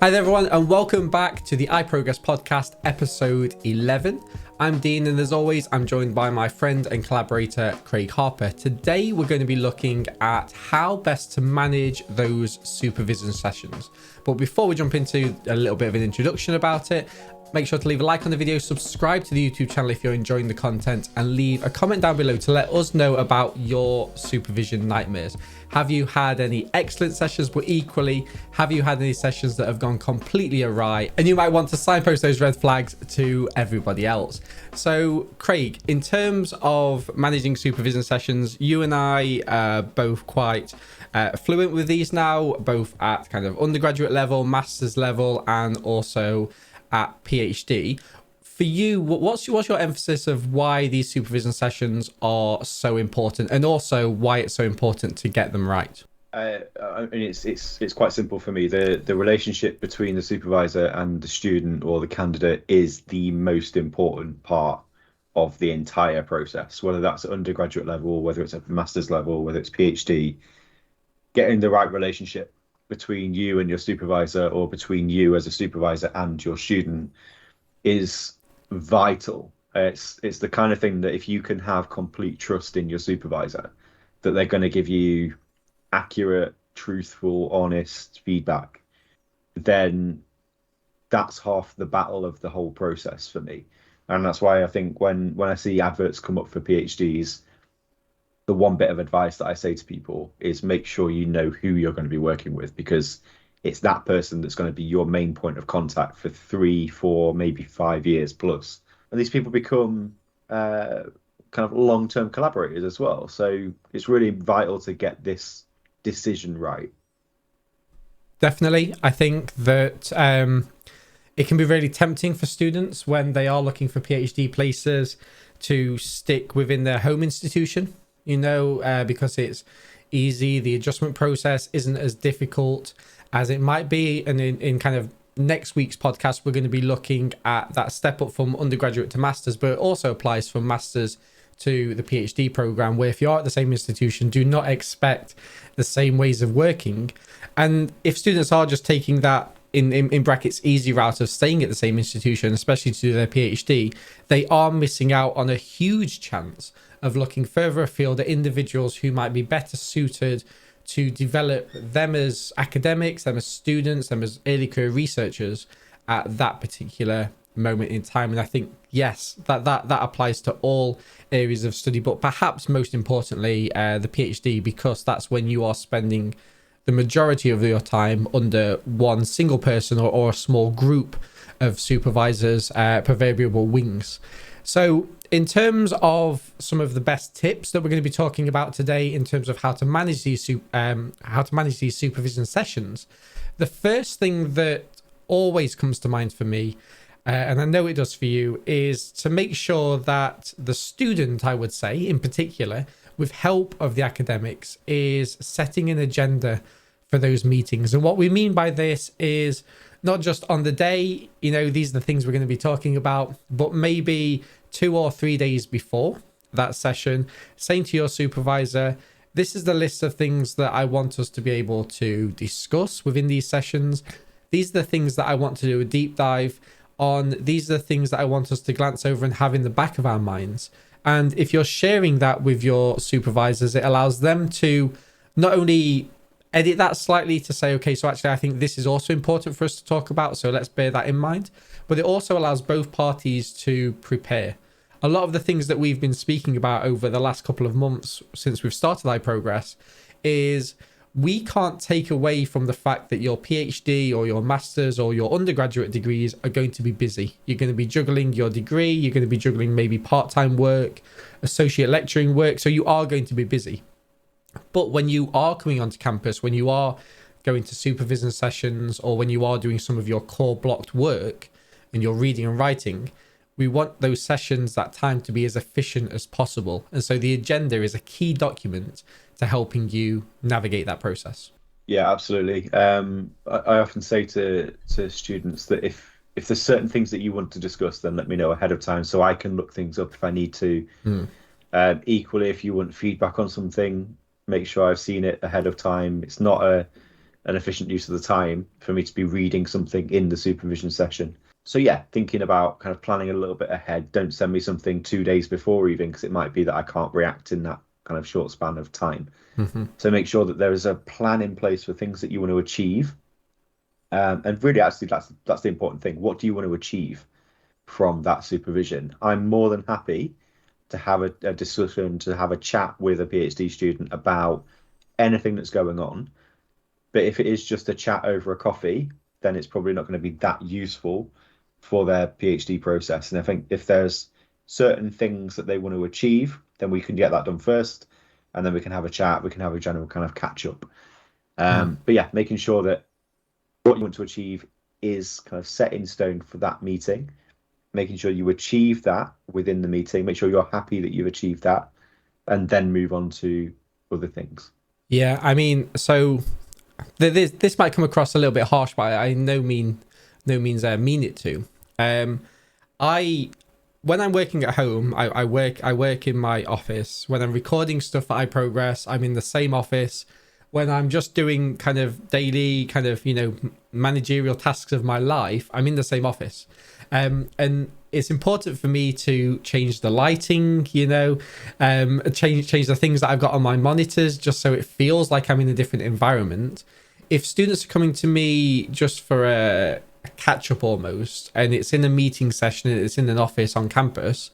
Hi there everyone, and welcome back to the iProgress podcast, episode 11. I'm Dean, and as always, I'm joined by my friend and collaborator, Craig Harper. Today, we're going to be looking at how best to manage those supervision sessions. But before we jump into a little bit of an introduction about it, make sure to leave a like on the video, subscribe to the YouTube channel if you're enjoying the content, and leave a comment down below to let us know about your supervision nightmares. Have you had any excellent sessions, but equally, have you had any sessions that have gone completely awry? And you might want to signpost those red flags to everybody else. So, Craig, in terms of managing supervision sessions, you and I are both quite fluent with these now, both at kind of undergraduate level, master's level, and also at PhD. For you, what's your emphasis of why these supervision sessions are so important, and also why it's so important to get them right? I mean, it's quite simple for me. The relationship between the supervisor and the student or the candidate is the most important part of the entire process, whether that's at undergraduate level, whether it's at master's level, whether it's PhD. Getting the right relationship between you and your supervisor, or between you as a supervisor and your student, is vital. It's the kind of thing that if you can have complete trust in your supervisor that they're going to give you accurate, truthful, honest feedback, then that's half the battle of the whole process for me. And that's why I think when I see adverts come up for PhDs, the one bit of advice that I say to people is make sure you know who you're going to be working with, because it's that person that's going to be your main point of contact for 3, 4, maybe 5 years plus. And these people become kind of long-term collaborators as well. So it's really vital to get this decision right. Definitely. I think that it can be really tempting for students when they are looking for PhD places to stick within their home institution, because it's easy. The adjustment process isn't as difficult as it might be. And in kind of next week's podcast, we're going to be looking at that step up from undergraduate to masters, but it also applies from masters to the PhD program, where if you are at the same institution, do not expect the same ways of working. And if students are just taking that in brackets easy route of staying at the same institution, especially to do their PhD, they are missing out on a huge chance of looking further afield at individuals who might be better suited to develop them as academics, them as students, them as early career researchers at that particular moment in time. And I think, yes, that applies to all areas of study, but perhaps most importantly, the PhD, because that's when you are spending the majority of your time under one single person or a small group of supervisors, proverbial wings. So in terms of some of the best tips that we're going to be talking about today in terms of how to manage these supervision sessions, the first thing that always comes to mind for me, and I know it does for you, is to make sure that the student, I would say in particular, with help of the academics, is setting an agenda for those meetings. And what we mean by this is not just on the day, these are the things we're going to be talking about, but maybe 2 or 3 days before that session, saying to your supervisor, this is the list of things that I want us to be able to discuss within these sessions. These are the things that I want to do a deep dive on. These are the things that I want us to glance over and have in the back of our minds. And if you're sharing that with your supervisors, it allows them to not only edit that slightly to say, okay, so actually I think this is also important for us to talk about, so let's bear that in mind. But it also allows both parties to prepare. A lot of the things that we've been speaking about over the last couple of months since we've started iProgress is we can't take away from the fact that your PhD or your master's or your undergraduate degrees are going to be busy. You're going to be juggling your degree, you're going to be juggling maybe part-time work, associate lecturing work, so you are going to be busy. But when you are coming onto campus, when you are going to supervision sessions, or when you are doing some of your core blocked work and you're reading and writing, we want those sessions, that time, to be as efficient as possible. And so the agenda is a key document to helping you navigate that process. Yeah, absolutely. I often say to students that if there's certain things that you want to discuss, then let me know ahead of time so I can look things up if I need to. Equally, if you want feedback on something, make sure I've seen it ahead of time. It's not a an efficient use of the time for me to be reading something in the supervision session. So yeah, thinking about kind of planning a little bit ahead. Don't send me something 2 days before even, because it might be that I can't react in that kind of short span of time. So make sure that there is a plan in place for things that you want to achieve. And really, actually, that's the important thing. What do you want to achieve from that supervision? I'm more than happy to have a discussion, to have a chat with a PhD student about anything that's going on. But if it is just a chat over a coffee, then it's probably not going to be that useful for their PhD process. And I think if there's certain things that they want to achieve, then we can get that done first, and then we can have a chat, we can have a general kind of catch up. But yeah, making sure that what you want to achieve is kind of set in stone for that meeting, making sure you achieve that within the meeting, make sure you're happy that you've achieved that, and then move on to other things. Yeah, I mean, so this might come across a little bit harsh, but I no means mean it to. When I'm working at home, I work in my office. When I'm recording stuff at iProgress, I'm in the same office. When I'm just doing kind of daily kind of, managerial tasks of my life, I'm in the same office. And it's important for me to change the lighting, change the things that I've got on my monitors, just so it feels like I'm in a different environment. If students are coming to me just for a catch up almost, and it's in a meeting session, and it's in an office on campus,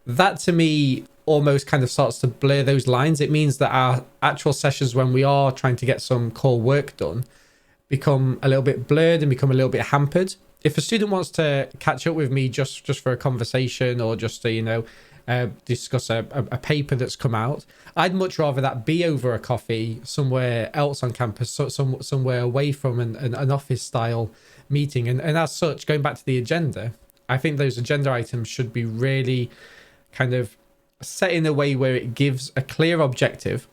that to me almost kind of starts to blur those lines. It means that our actual sessions, when we are trying to get some core work done, become a little bit blurred and become a little bit hampered. If a student wants to catch up with me just for a conversation, or just to discuss a paper that's come out, I'd much rather that be over a coffee somewhere else on campus, somewhere away from an office style meeting. And as such, going back to the agenda, I think those agenda items should be really kind of set in a way where it gives a clear objective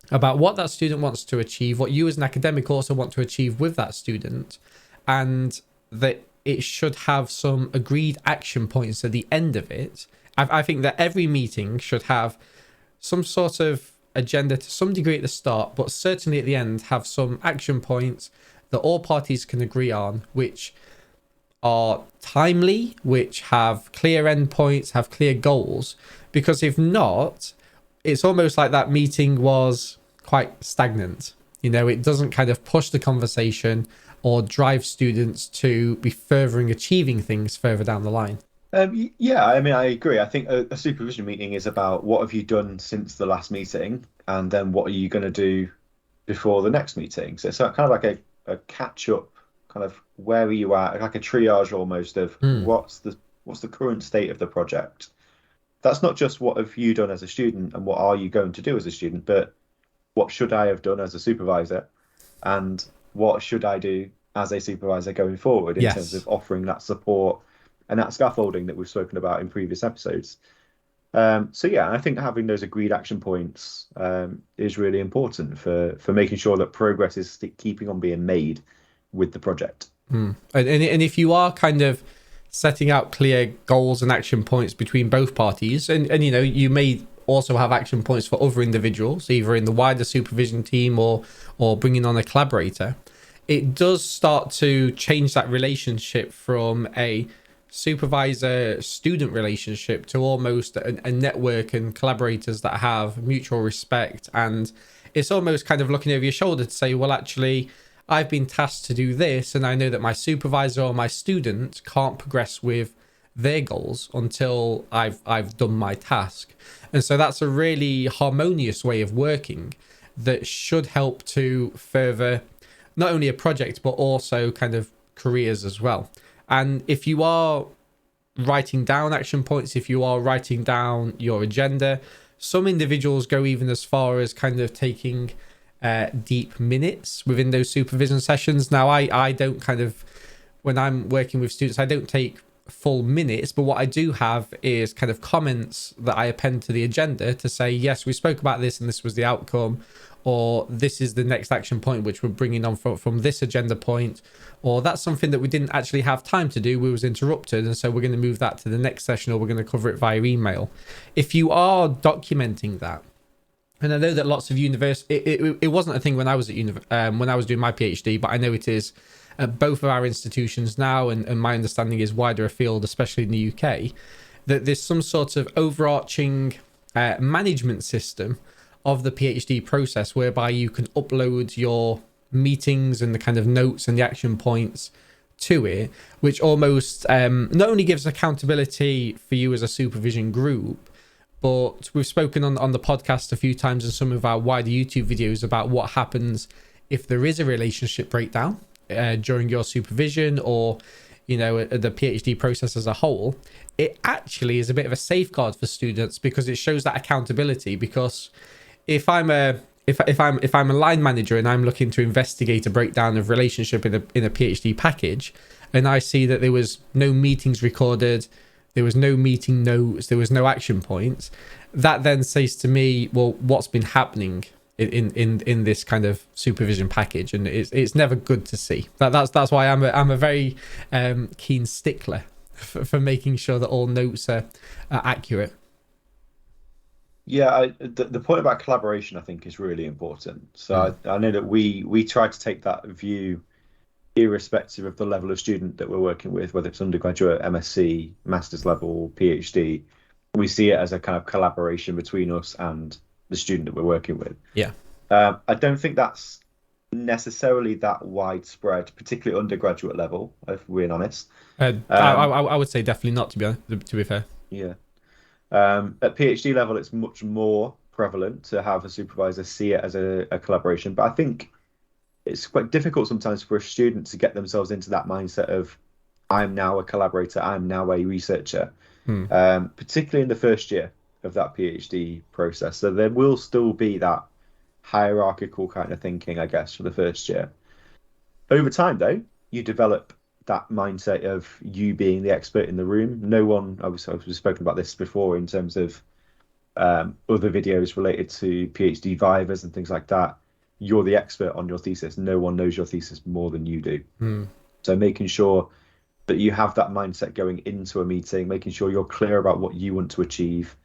about what that student wants to achieve, what you as an academic also want to achieve with that student, and that it should have some agreed action points at the end of it. I think that every meeting should have some sort of agenda to some degree at the start, but certainly at the end have some action points that all parties can agree on, which are timely, which have clear endpoints, have clear goals. Because if not, it's almost like that meeting was quite stagnant. It doesn't kind of push the conversation or drive students to be furthering achieving things further down the line. Yeah, I mean, I agree. I think a supervision meeting is about what have you done since the last meeting, and then what are you going to do before the next meeting. So it's kind of like a catch up, kind of where are you at, like a triage almost of what's the current state of the project. That's not just what have you done as a student and what are you going to do as a student, but what should I have done as a supervisor, and what should I do as a supervisor going forward in terms of offering that support and that scaffolding that we've spoken about in previous episodes. So yeah, I think having those agreed action points is really important for making sure that progress is keeping on being made with the project. And if you are kind of setting out clear goals and action points between both parties, and you may also have action points for other individuals, either in the wider supervision team or bringing on a collaborator, it does start to change that relationship from a supervisor-student relationship to almost a network and collaborators that have mutual respect. And it's almost kind of looking over your shoulder to say, well, actually, I've been tasked to do this, and I know that my supervisor or my student can't progress with their goals until I've done my task. And so that's a really harmonious way of working that should help to further not only a project, but also kind of careers as well. And if you are writing down action points, if you are writing down your agenda, some individuals go even as far as kind of taking deep minutes within those supervision sessions. Now, I don't kind of, when I'm working with students, I don't take full minutes, but what I do have is kind of comments that I append to the agenda to say, yes, we spoke about this and this was the outcome, or this is the next action point which we're bringing on from this agenda point, or that's something that we didn't actually have time to do, we was interrupted, and so we're going to move that to the next session, or we're going to cover it via email. If you are documenting that, And I know that lots of it wasn't a thing when I was at when I was doing my PhD, but I know it is at both of our institutions now, and my understanding is wider afield, especially in the UK, that there's some sort of overarching management system of the PhD process whereby you can upload your meetings and the kind of notes and the action points to it, which almost not only gives accountability for you as a supervision group, but we've spoken on the podcast a few times in some of our wider YouTube videos about what happens if there is a relationship breakdown during your supervision, or the PhD process as a whole. It actually is a bit of a safeguard for students because it shows that accountability. Because if I'm a line manager and I'm looking to investigate a breakdown of relationship in a PhD package, and I see that there was no meetings recorded, there was no meeting notes, there was no action points, that then says to me, well, what's been happening in this kind of supervision package? And it's never good to see. That's why I'm a very keen stickler for making sure that all notes are accurate. Yeah, the point about collaboration, I think, is really important. So I know that we try to take that view irrespective of the level of student that we're working with, whether it's undergraduate, MSc, master's level, PhD. We see it as a kind of collaboration between us and the student that we're working with. Yeah. I don't think that's necessarily that widespread, particularly undergraduate level, if we're being honest. I would say definitely not, to be fair. Yeah. At PhD level, it's much more prevalent to have a supervisor see it as a collaboration. But I think it's quite difficult sometimes for a student to get themselves into that mindset of, I'm now a collaborator, I'm now a researcher, particularly in the first year of that PhD process. So there will still be that hierarchical kind of thinking, I guess, for the first year. Over time, though, you develop that mindset of you being the expert in the room. No one, we've spoken about this before in terms of other videos related to PhD vivas and things like that. You're the expert on your thesis. No one knows your thesis more than you do. So making sure that you have that mindset going into a meeting, making sure you're clear about what you want to achieve.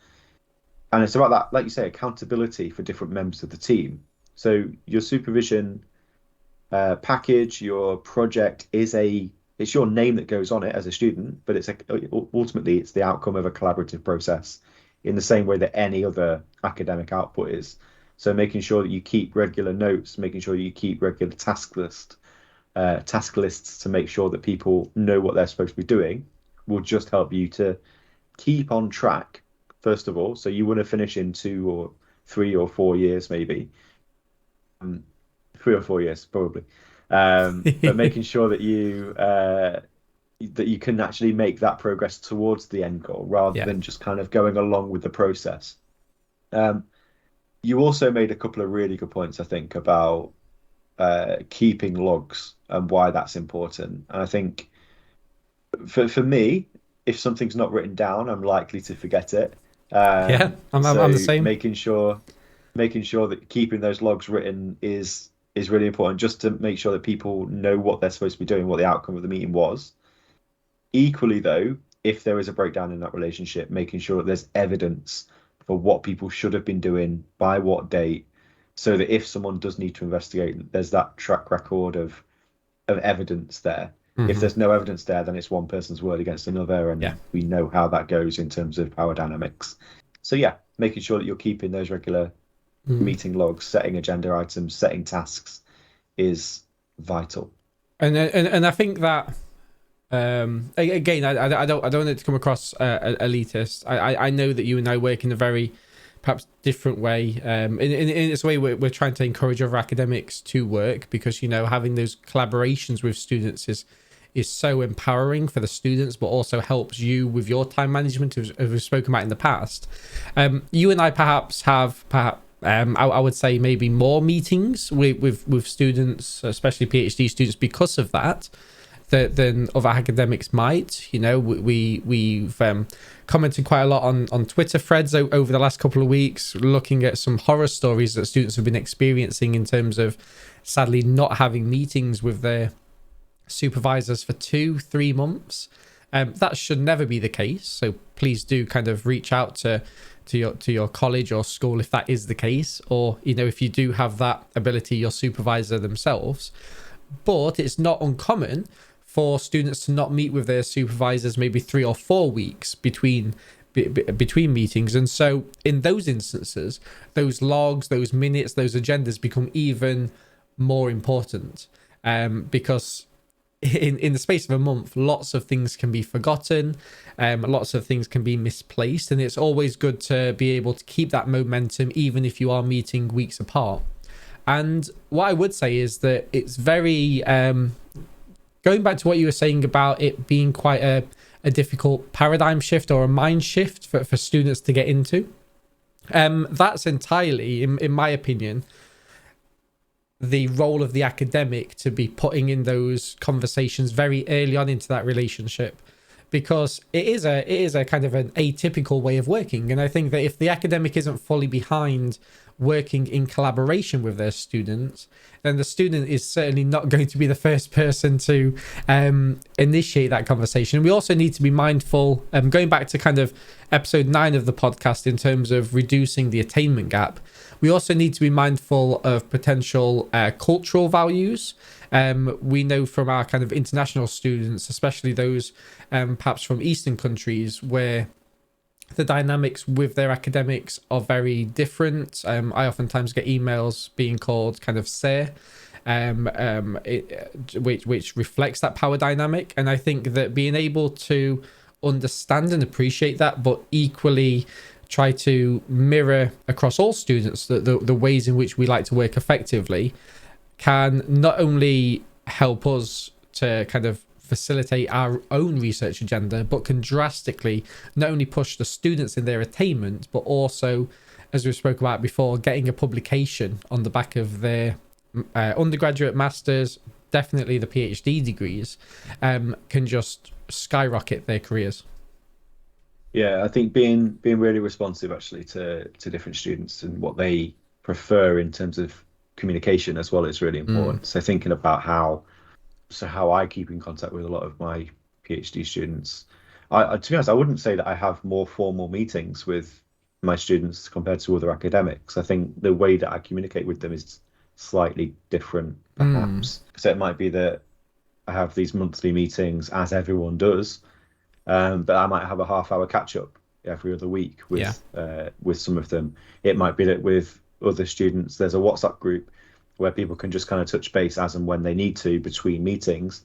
And it's about that, like you say, accountability for different members of the team. So your supervision package, your project it's your name that goes on it as a student, but ultimately it's the outcome of a collaborative process in the same way that any other academic output is. So making sure that you keep regular notes, making sure you keep regular task lists to make sure that people know what they're supposed to be doing will just help you to keep on track, first of all. So you want to finish in 2 or 3 or 4 years, maybe. 3 or 4 years, probably. But making sure that you can actually make that progress towards the end goal rather than just kind of going along with the process. You also made a couple of really good points, I think, about keeping logs and why that's important. And I think for me, if something's not written down, I'm likely to forget it. I'm the same. Making sure that keeping those logs written is really important, just to make sure that people know what they're supposed to be doing, what the outcome of the meeting was. Equally, though, if there is a breakdown in that relationship, making sure that there's evidence for what people should have been doing by what date, so that if someone does need to investigate, there's that track record of evidence there. If there's no evidence there, then it's one person's word against another, and we know how that goes in terms of power dynamics. So making sure that you're keeping those regular meeting logs, setting agenda items, setting tasks is vital. And I think that again, I don't want it to come across elitist. I know that you and I work in a very perhaps different way. In this way, we're trying to encourage other academics to work, because having those collaborations with students is so empowering for the students, but also helps you with your time management, as we've spoken about in the past. You and I perhaps have I would say maybe more meetings with students, especially PhD students, because of that than other academics might. We've commented quite a lot on Twitter threads over the last couple of weeks, looking at some horror stories that students have been experiencing in terms of sadly not having meetings with their supervisors for 2-3 months. That should never be the case, so please do kind of reach out to to your college or school if that is the case, or if you do have that ability, your supervisor themselves. But it's not uncommon for students to not meet with their supervisors maybe 3 or 4 weeks between meetings. And so in those instances, those logs, those minutes, those agendas become even more important, because in the space of a month, lots of things can be forgotten, lots of things can be misplaced, and it's always good to be able to keep that momentum even if you are meeting weeks apart. And what I would say is that it's very going back to what you were saying about it being quite a difficult paradigm shift or a mind shift for students to get into. That's entirely, in my opinion, the role of the academic to be putting in those conversations very early on into that relationship, because it is a kind of an atypical way of working. And I think that if the academic isn't fully behind working in collaboration with their students, then the student is certainly not going to be the first person to initiate that conversation. We also need to be mindful, going back to kind of episode 9 of the podcast in terms of reducing the attainment gap, we also need to be mindful of potential cultural values. We know from our kind of international students, especially those perhaps from Eastern countries, where the dynamics with their academics are very different. I oftentimes get emails being called kind of sir, which reflects that power dynamic. And I think that being able to understand and appreciate that, but equally try to mirror across all students the ways in which we like to work effectively, can not only help us to kind of facilitate our own research agenda, but can drastically not only push the students in their attainment, but also, as we spoke about before, getting a publication on the back of their undergraduate, masters, definitely the PhD degrees, can just skyrocket their careers. Yeah, I think being really responsive actually to different students and what they prefer in terms of communication as well is really important. So thinking about how I keep in contact with a lot of my PhD students, to be honest, I wouldn't say that I have more formal meetings with my students compared to other academics. I think the way that I communicate with them is slightly different, perhaps. So it might be that I have these monthly meetings, as everyone does, but I might have a half-hour catch-up every other week with some of them. It might be that with other students, there's a WhatsApp group where people can just kind of touch base as and when they need to between meetings.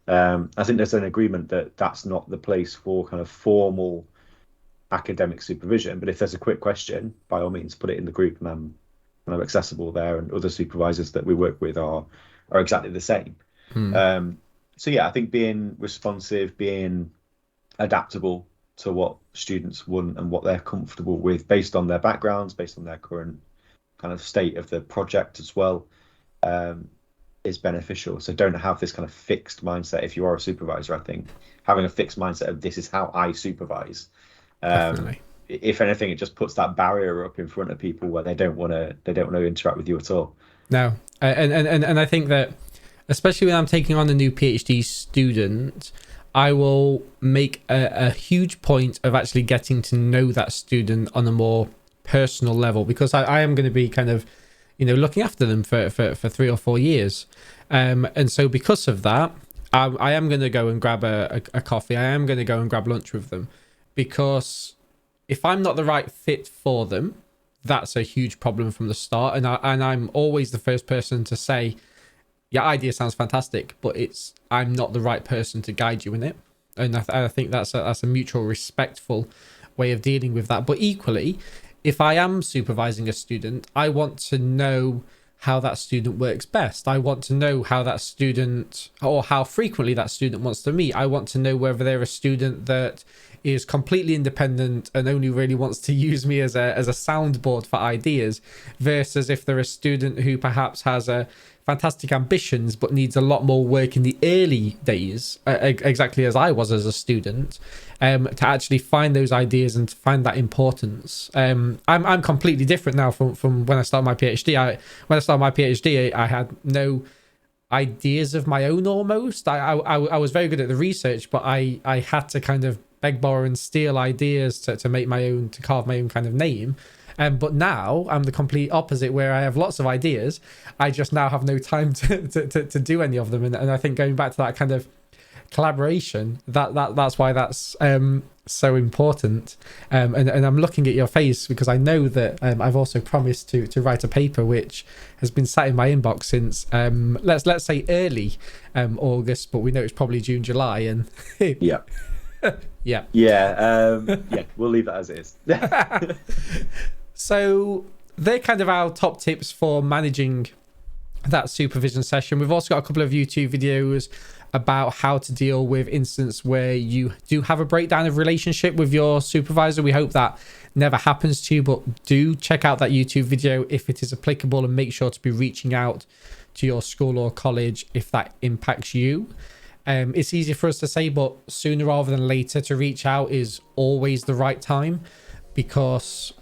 I think there's an agreement that that's not the place for kind of formal academic supervision, but if there's a quick question, by all means, put it in the group, and I'm kind of accessible there, and other supervisors that we work with are exactly the same. So yeah, I think being responsive, being adaptable to what students want and what they're comfortable with based on their backgrounds, based on their current kind of state of the project as well, is beneficial. So don't have this kind of fixed mindset. If you are a supervisor, I think having a fixed mindset of this is how I supervise, if anything, it just puts that barrier up in front of people where they don't want to interact with you at all. No, and I think that especially when I'm taking on a new PhD student, I will make a huge point of actually getting to know that student on a more personal level, because I am going to be kind of, looking after them for 3 or 4 years. And so because of that, I am going to go and grab a coffee. I am going to go and grab lunch with them, because if I'm not the right fit for them, that's a huge problem from the start. And I'm always the first person to say, your idea sounds fantastic, but I'm not the right person to guide you in it. And I think that's a mutual, respectful way of dealing with that. But equally, if I am supervising a student, I want to know how that student works best. I want to know how that student, or how frequently that student wants to meet. I want to know whether they're a student that is completely independent and only really wants to use me as a soundboard for ideas, versus if they're a student who perhaps has a fantastic ambitions but needs a lot more work in the early days, exactly as I was as a student, to actually find those ideas and to find that importance. I'm completely different now from when I started my PhD. When I started my PhD, I had no ideas of my own almost. I was very good at the research, but I had to kind of beg, borrow, and steal ideas to make my own, to carve my own kind of name. But now I'm the complete opposite, where I have lots of ideas. I just now have no time to do any of them. And I think going back to that kind of collaboration, that's why that's so important. And I'm looking at your face because I know that I've also promised to write a paper which has been sat in my inbox since let's say early August, but we know it's probably June, July, and Yeah. Yeah, we'll leave that as it is. So they're kind of our top tips for managing that supervision session. We've also got a couple of YouTube videos about how to deal with instances where you do have a breakdown of relationship with your supervisor. We hope that never happens to you, but do check out that YouTube video if it is applicable, and make sure to be reaching out to your school or college if that impacts you. It's easy for us to say, but sooner rather than later to reach out is always the right time, because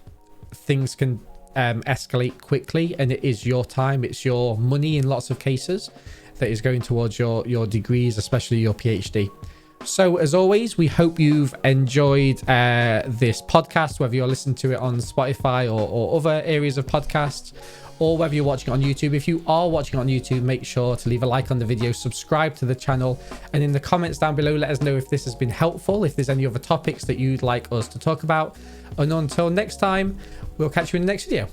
things can escalate quickly, and it is your time, it's your money in lots of cases that is going towards your degrees, especially your PhD. So as always, we hope you've enjoyed this podcast, whether you're listening to it on Spotify or other areas of podcasts, or whether you're watching it on YouTube. If you are watching it on YouTube, make sure to leave a like on the video, subscribe to the channel, and in the comments down below, let us know if this has been helpful, if there's any other topics that you'd like us to talk about. And until next time, we'll catch you in the next video.